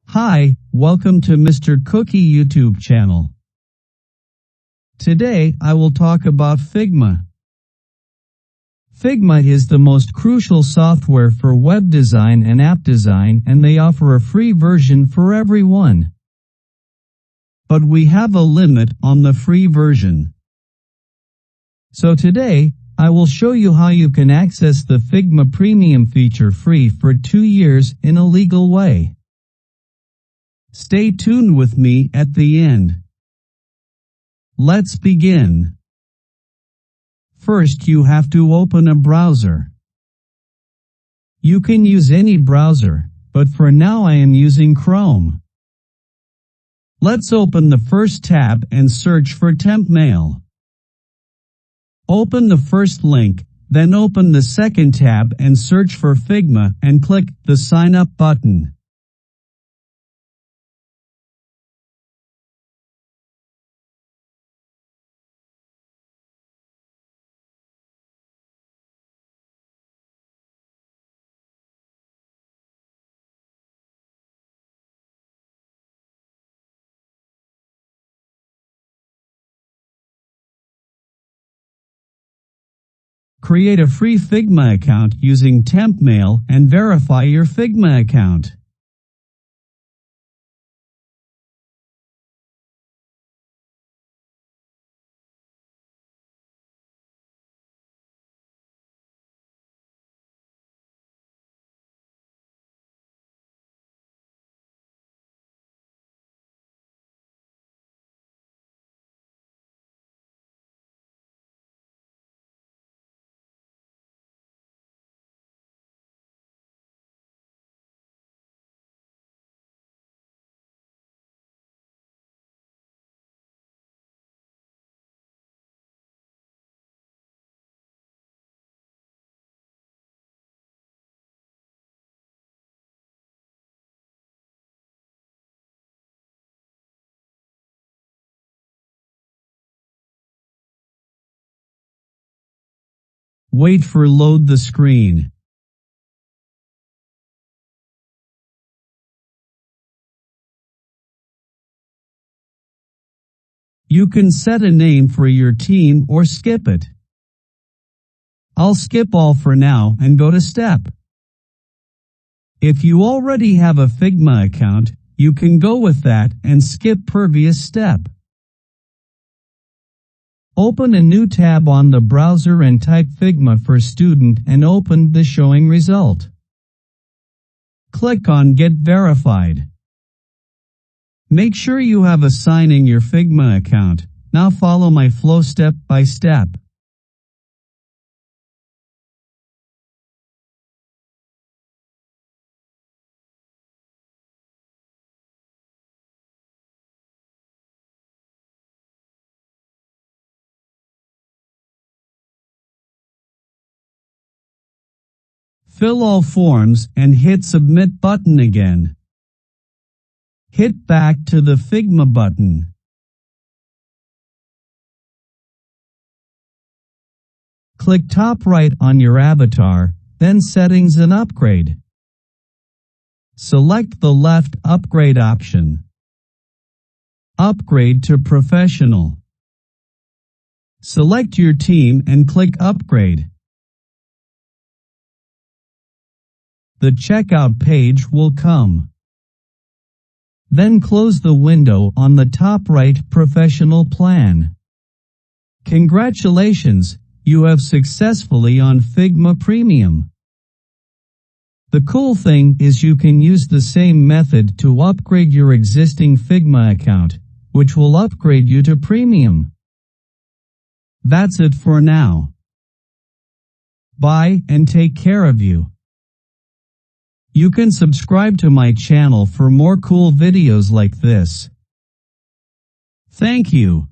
Hi, welcome to Mr.Cookie YouTube channel. Today, I will talk about Figma. Figma is the most crucial software for web design and app design, and they offer a free version for everyone. But we have a limit on the free version. So today, I will show you how you can access the Figma Premium feature free for 2 years in a legal way. Stay tuned with me at the end. Let's begin. First, you have to open a browser. You can use any browser, but for now I am using Chrome. Let's open the first tab and search for temp mail. Open the first link, then open the second tab and search for Figma and click the Sign Up button. Create a free Figma account using temp mail and verify your Figma account. Wait for load the screen. You can set a name for your team or skip it. I'll skip all for now and go to step. If you already have a Figma account, you can go with that and skip previous step. Open a new tab on the browser and type Figma for Student and open the showing result. Click on Get Verified. Make sure you have a sign in your Figma account. Now follow my flow step by step. Fill all forms and hit Submit button again. Hit back to the Figma button. Click top right on your avatar, then Settings and Upgrade. Select the left Upgrade option. Upgrade to Professional. Select your team and click Upgrade. The checkout page will come. Then close the window on the top right Professional Plan. Congratulations, you have successfully on Figma Premium. The cool thing is you can use the same method to upgrade your existing Figma account, which will upgrade you to Premium. That's it for now. Bye and take care of you. You can subscribe to my channel for more cool videos like this. Thank you.